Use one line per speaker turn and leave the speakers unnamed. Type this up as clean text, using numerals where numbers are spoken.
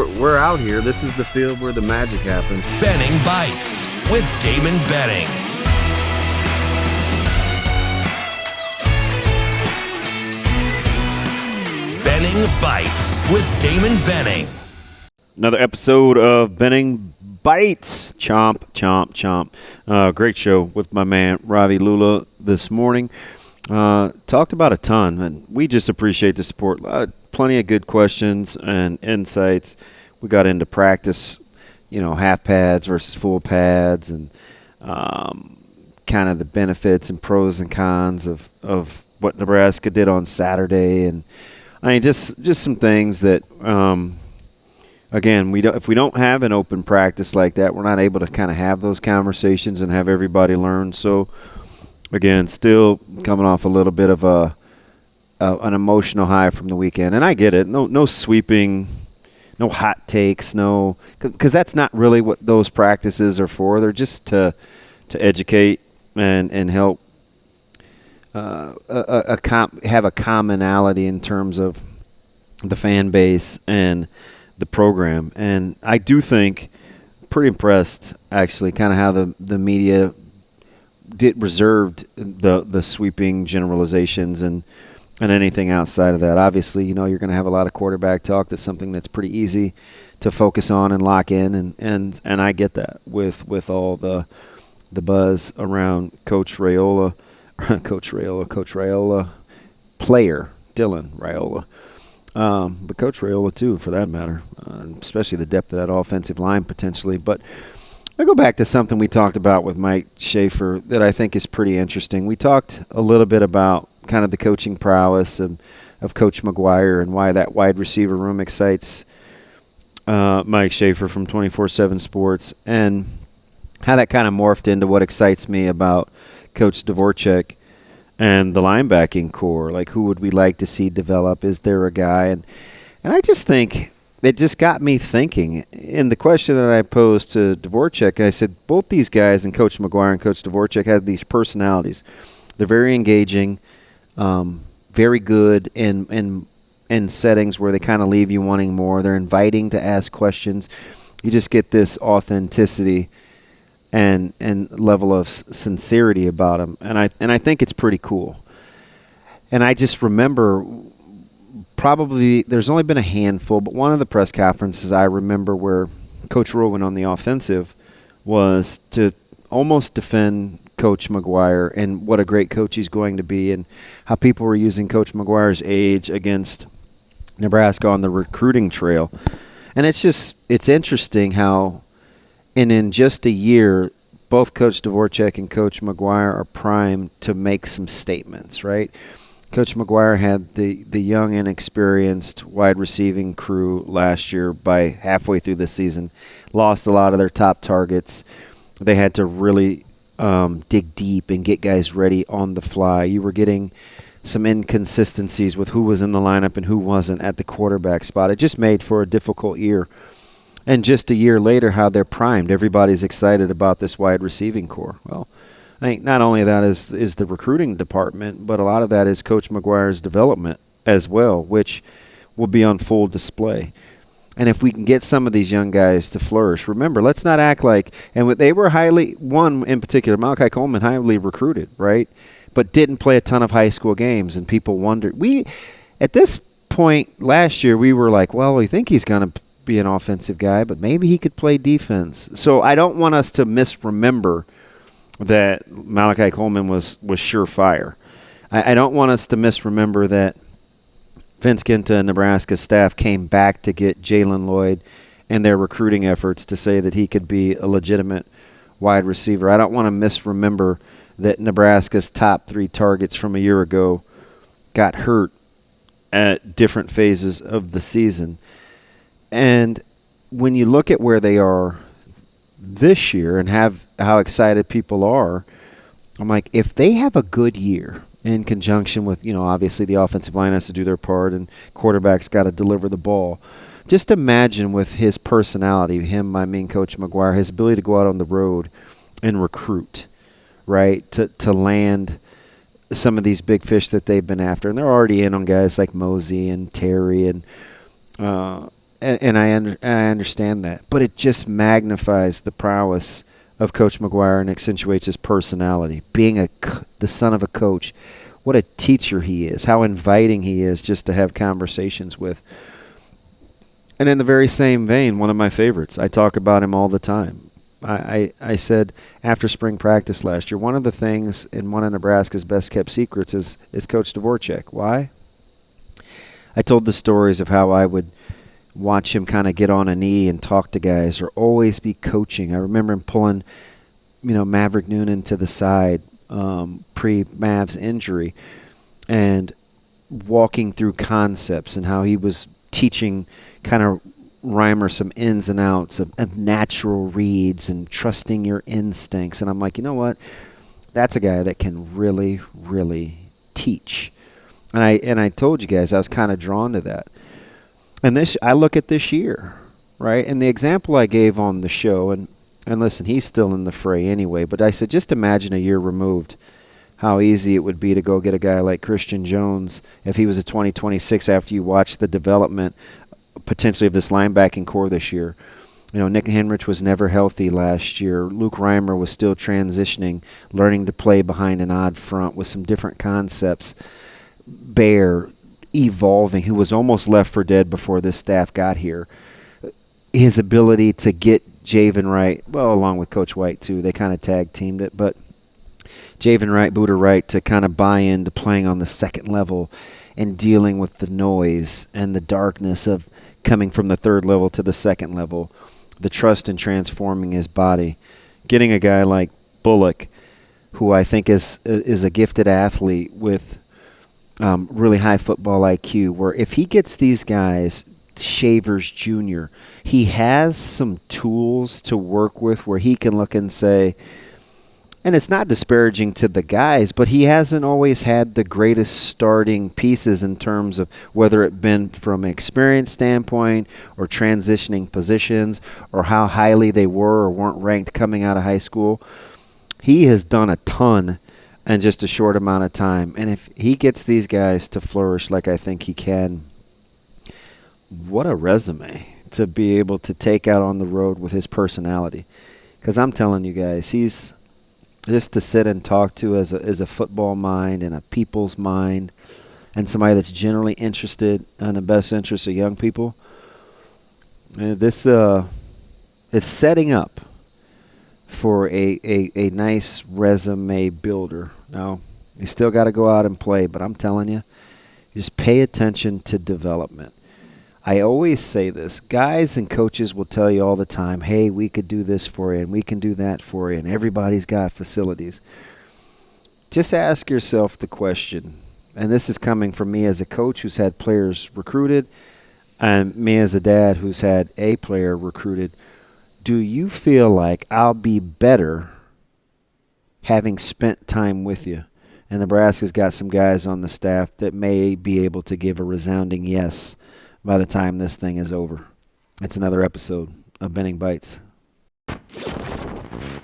we're out here. This is the field where the magic happens.
Benning Bites with Damon Benning. Benning Bites with Damon Benning.
Another episode of Benning Bites. Chomp, chomp, chomp. Great show with my man Ravi Lula this morning. Talked about a ton, and we just appreciate the support. Plenty of good questions and insights. We got into practice, half pads versus full pads, and kind of the benefits and pros and cons of what Nebraska did on Saturday, and I mean just some things that. Again, if we don't have an open practice like that, we're not able to kind of have those conversations and have everybody learn. So, again, still coming off a little bit of an emotional high from the weekend, and I get it. No sweeping, no hot takes, because that's not really what those practices are for. They're just to educate and help have a commonality in terms of the fan base and the program. And I do think, pretty impressed actually, kind of how the media reserved the sweeping generalizations and anything outside of that. Obviously, you're going to have a lot of quarterback talk. That's something that's pretty easy to focus on and lock in, and I get that with all the buzz around Coach Raiola, player Dylan Raiola. But Coach Raiola, too, for that matter, especially the depth of that offensive line potentially. But I go back to something we talked about with Mike Schaefer that I think is pretty interesting. We talked a little bit about kind of the coaching prowess of Coach McGuire and why that wide receiver room excites Mike Schaefer from 24/7 Sports, and how that kind of morphed into what excites me about Coach Dvorak and the linebacking core. Like, who would we like to see develop? Is there a guy? And I just think it just got me thinking. In the question that I posed to Dvorak, I said both these guys, and Coach McGuire and Coach Dvorak, have these personalities. They're very engaging, very good in settings where they kind of leave you wanting more. They're inviting to ask questions. You just get this authenticity and level of sincerity about him, and I think it's pretty cool. And I just remember, probably there's only been a handful, but one of the press conferences I remember where Coach Rowan on the offensive was to almost defend Coach McGuire and what a great coach he's going to be, and how people were using Coach McGuire's age against Nebraska on the recruiting trail. And it's interesting how, and in just a year, both Coach Dvorak and Coach McGuire are primed to make some statements, right? Coach McGuire had the young, inexperienced wide receiving crew last year by halfway through the season, lost a lot of their top targets. They had to really dig deep and get guys ready on the fly. You were getting some inconsistencies with who was in the lineup and who wasn't at the quarterback spot. It just made for a difficult year. And just a year later, how they're primed. Everybody's excited about this wide receiving core. Well, I think not only that is the recruiting department, but a lot of that is Coach McGuire's development as well, which will be on full display. And if we can get some of these young guys to flourish, remember, let's not act like – and they were one in particular, Malachi Coleman, highly recruited, right, but didn't play a ton of high school games, and people wondered. At this point last year, we were like, well, we think he's going to – be an offensive guy, but maybe he could play defense. So I don't want us to misremember that Malachi Coleman was surefire. I don't want us to misremember that Vince Ginta and Nebraska staff came back to get Jalen Lloyd and their recruiting efforts to say that he could be a legitimate wide receiver. I don't want to misremember that Nebraska's top 3 targets from a year ago got hurt at different phases of the season. And when you look at where they are this year and how excited people are, I'm like, if they have a good year in conjunction with, obviously the offensive line has to do their part and quarterback's got to deliver the ball. Just imagine with his personality, Coach McGuire, his ability to go out on the road and recruit, right, to land some of these big fish that they've been after. And they're already in on guys like Mosey and Terry and and I understand that, but it just magnifies the prowess of Coach McGuire and accentuates his personality. Being the son of a coach, what a teacher he is, how inviting he is just to have conversations with. And in the very same vein, one of my favorites, I talk about him all the time. I said after spring practice last year, one of the things in one of Nebraska's best-kept secrets is Coach Dvorak. Why? I told the stories of how I would watch him kind of get on a knee and talk to guys or always be coaching. I remember him pulling, Maverick Noonan to the side pre-Mav's injury and walking through concepts and how he was teaching kind of Reimer some ins and outs of natural reads and trusting your instincts. And I'm like, you know what? That's a guy that can really, really teach. And I told you guys I was kind of drawn to that. And I look at this year, right? And the example I gave on the show, and listen, he's still in the fray anyway, but I said just imagine a year removed how easy it would be to go get a guy like Christian Jones if he was a 2026 after you watch the development potentially of this linebacking core this year. Nick Henrich was never healthy last year. Luke Reimer was still transitioning, learning to play behind an odd front with some different concepts. Bear evolving, who was almost left for dead before this staff got here. His ability to get Javen Wright, well, along with Coach White too, they kind of tag teamed it, but Javen Wright, Buddha Wright, to kind of buy into playing on the second level and dealing with the noise and the darkness of coming from the third level to the second level, the trust in transforming his body. Getting a guy like Bullock, who I think is a gifted athlete with really high football IQ, where if he gets these guys, Shavers Jr., he has some tools to work with where he can look and say, and it's not disparaging to the guys, but he hasn't always had the greatest starting pieces in terms of whether it been from an experience standpoint or transitioning positions or how highly they were or weren't ranked coming out of high school. He has done a ton in just a short amount of time. And if he gets these guys to flourish like I think he can, what a resume to be able to take out on the road with his personality. Because I'm telling you guys, he's just to sit and talk to as a football mind and a people's mind and somebody that's generally interested in the best interests of young people. And it's setting up for a nice resume builder. Now, you still got to go out and play, but I'm telling you, just pay attention to development. I always say this. Guys and coaches will tell you all the time, hey, we could do this for you and we can do that for you, and everybody's got facilities. Just ask yourself the question, and this is coming from me as a coach who's had players recruited and me as a dad who's had a player recruited. Do you feel like I'll be better having spent time with you? And Nebraska's got some guys on the staff that may be able to give a resounding yes by the time this thing is over. It's another episode of Benning Bites.